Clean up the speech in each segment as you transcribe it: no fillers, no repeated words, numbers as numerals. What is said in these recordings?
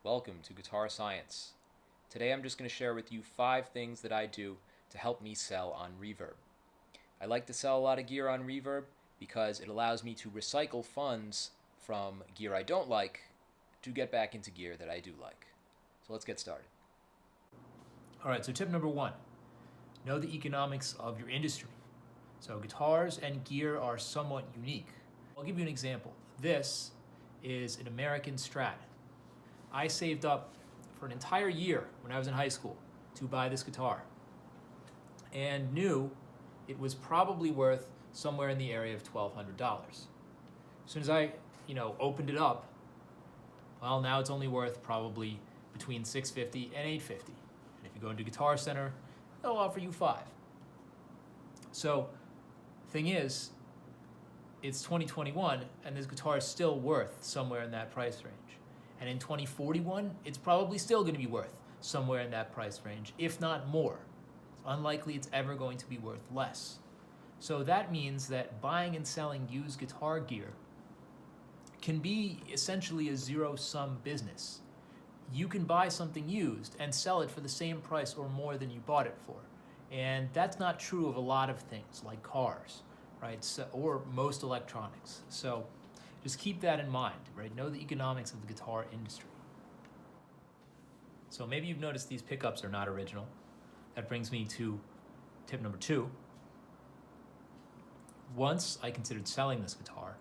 Welcome to Guitar Science. Today I'm just going to share with you 5 things that I do to help me sell on Reverb. I like to sell a lot of gear on Reverb because it allows me to recycle funds from gear I don't like to get back into gear that I do like. So let's get started. All right, so tip number 1, know the economics of your industry. So guitars and gear are somewhat unique. I'll give you an example. This is an American Strat. I saved up for an entire year when I was in high school to buy this guitar and knew it was probably worth somewhere in the area of $1,200. As soon as I, opened it up, well, now it's only worth probably between $650 and $850. And if you go into Guitar Center, they'll offer you $5. So, thing is, it's 2021 and this guitar is still worth somewhere in that price range. And in 2041, it's probably still going to be worth somewhere in that price range, if not more. It's unlikely it's ever going to be worth less. So that means that buying and selling used guitar gear can be essentially a zero-sum business. You can buy something used and sell it for the same price or more than you bought it for. And that's not true of a lot of things like cars, right? Or most electronics. So just keep that in mind, right? Know the economics of the guitar industry. So maybe you've noticed these pickups are not original. That brings me to tip number 2. Once I considered selling this guitar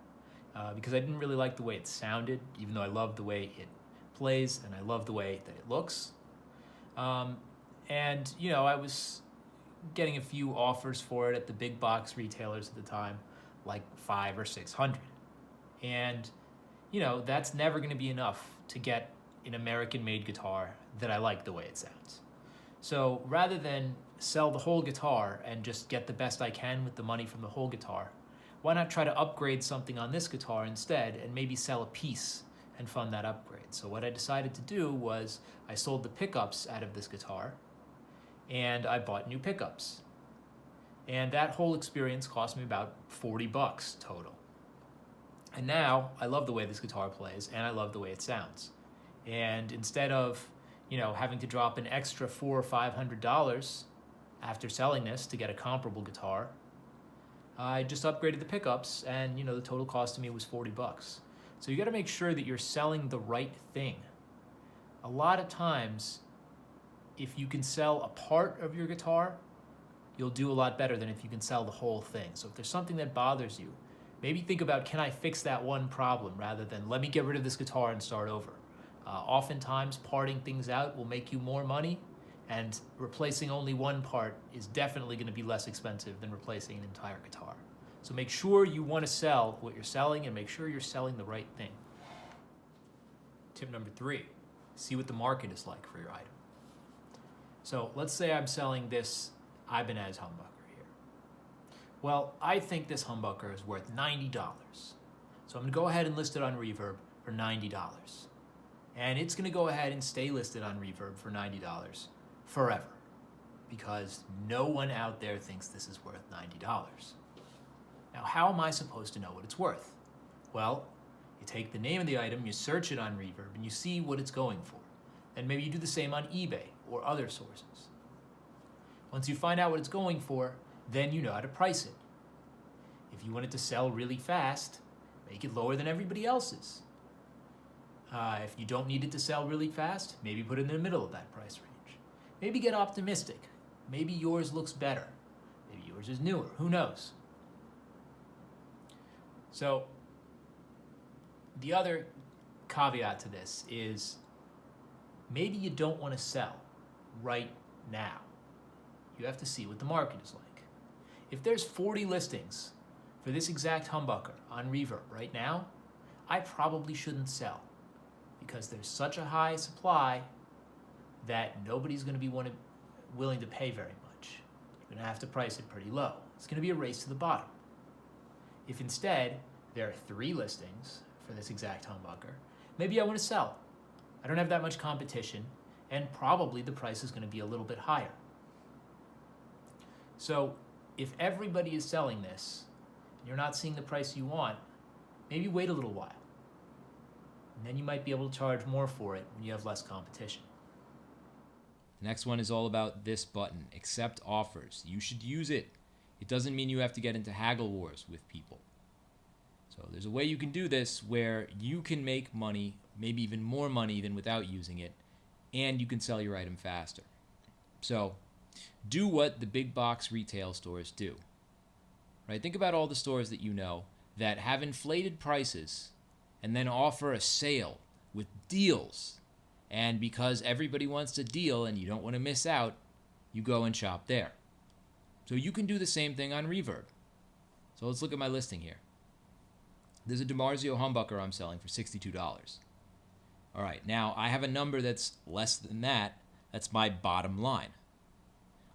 because I didn't really like the way it sounded, even though I love the way it plays and I love the way that it looks. I was getting a few offers for it at the big box retailers at the time, like $500 or $600. And, that's never going to be enough to get an American-made guitar that I like the way it sounds. So rather than sell the whole guitar and just get the best I can with the money from the whole guitar, why not try to upgrade something on this guitar instead and maybe sell a piece and fund that upgrade? So what I decided to do was I sold the pickups out of this guitar and I bought new pickups. And that whole experience cost me about $40 total. And now I love the way this guitar plays and I love the way it sounds. And instead of, having to drop an extra $400 or $500 after selling this to get a comparable guitar, I just upgraded the pickups and, the total cost to me was $40. So you got to make sure that you're selling the right thing. A lot of times, if you can sell a part of your guitar, you'll do a lot better than if you can sell the whole thing. So if there's something that bothers you, maybe think about, can I fix that one problem rather than let me get rid of this guitar and start over. Oftentimes, parting things out will make you more money, and replacing only one part is definitely going to be less expensive than replacing an entire guitar. So make sure you want to sell what you're selling and make sure you're selling the right thing. Tip number 3, see what the market is like for your item. So let's say I'm selling this Ibanez humbucker here. Well, I think this humbucker is worth $90. So I'm going to go ahead and list it on Reverb for $90. And it's going to go ahead and stay listed on Reverb for $90 forever because no one out there thinks this is worth $90. Now, how am I supposed to know what it's worth? Well, you take the name of the item, you search it on Reverb, and you see what it's going for. And maybe you do the same on eBay or other sources. Once you find out what it's going for, then you know how to price it. If you want it to sell really fast, make it lower than everybody else's. If you don't need it to sell really fast, maybe put it in the middle of that price range. Maybe get optimistic. Maybe yours looks better. Maybe yours is newer. Who knows? So, the other caveat to this is maybe you don't want to sell right now. You have to see what the market is like. If there's 40 listings for this exact humbucker on Reverb right now, I probably shouldn't sell because there's such a high supply that nobody's going to be willing to pay very much. You're going to have to price it pretty low. It's going to be a race to the bottom. If instead there are 3 listings for this exact humbucker, maybe I want to sell. I don't have that much competition, and probably the price is going to be a little bit higher. So if everybody is selling this, and you're not seeing the price you want, maybe wait a little while. And then you might be able to charge more for it when you have less competition. The next one is all about this button, accept offers. You should use it. It doesn't mean you have to get into haggle wars with people. So there's a way you can do this where you can make money, maybe even more money than without using it, and you can sell your item faster. So do what the big box retail stores do. Right? Think about all the stores that you know that have inflated prices and then offer a sale with deals. And because everybody wants a deal and you don't want to miss out, you go and shop there. So you can do the same thing on Reverb. So let's look at my listing here. There's a DiMarzio humbucker I'm selling for $62. All right, now I have a number that's less than that. That's my bottom line.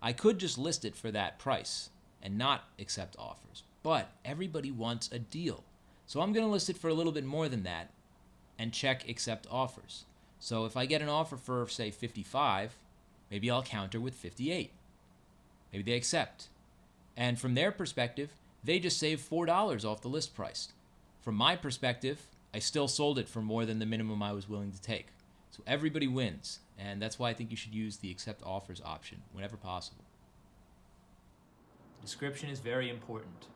I could just list it for that price and not accept offers, but everybody wants a deal. So I'm going to list it for a little bit more than that and check accept offers. So if I get an offer for, say, 55, maybe I'll counter with 58. Maybe they accept. And from their perspective, they just saved $4 off the list price. From my perspective, I still sold it for more than the minimum I was willing to take. So everybody wins, and that's why I think you should use the accept offers option whenever possible. The description is very important.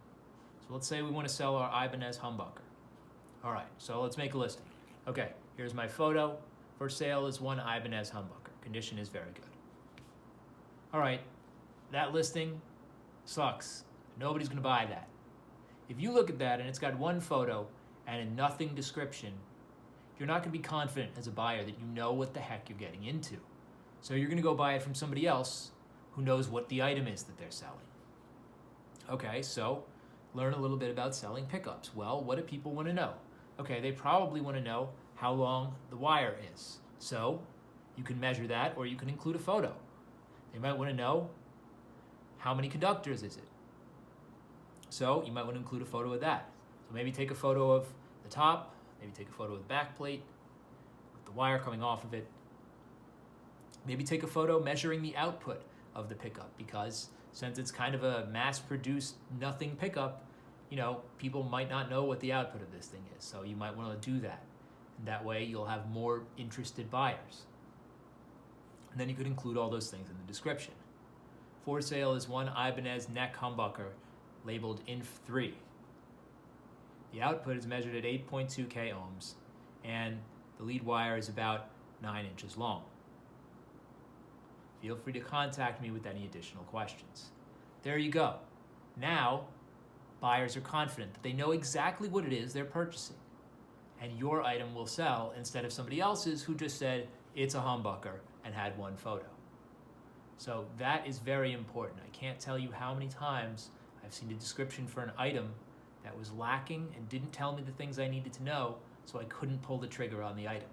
So let's say we want to sell our Ibanez humbucker. All right, so let's make a listing. Okay, here's my photo. For sale is one Ibanez humbucker. Condition is very good. All right, that listing sucks. Nobody's going to buy that. If you look at that and it's got one photo and a nothing description, you're not going to be confident as a buyer that you know what the heck you're getting into. So you're going to go buy it from somebody else who knows what the item is that they're selling. Okay, so learn a little bit about selling pickups. Well, what do people want to know? Okay, they probably want to know how long the wire is. So you can measure that, or you can include a photo. They might want to know how many conductors is it. So you might want to include a photo of that. So maybe take a photo of the top, maybe take a photo of the back plate with the wire coming off of it. Maybe take a photo measuring the output of the pickup, because since it's kind of a mass-produced nothing pickup, people might not know what the output of this thing is. So you might want to do that. And that way you'll have more interested buyers. And then you could include all those things in the description. For sale is one Ibanez neck humbucker labeled INF3. The output is measured at 8.2 k ohms, and the lead wire is about 9 inches long. Feel free to contact me with any additional questions. There you go. Now, buyers are confident that they know exactly what it is they're purchasing, and your item will sell instead of somebody else's who just said it's a humbucker and had one photo. So that is very important. I can't tell you how many times I've seen a description for an item that was lacking and didn't tell me the things I needed to know, so I couldn't pull the trigger on the item.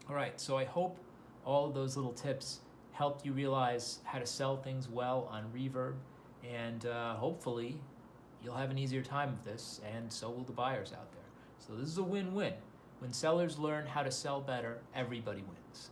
All right, so I hope all of those little tips helped you realize how to sell things well on Reverb, and hopefully you'll have an easier time with this, and so will the buyers out there. So this is a win-win. When sellers learn how to sell better, everybody wins.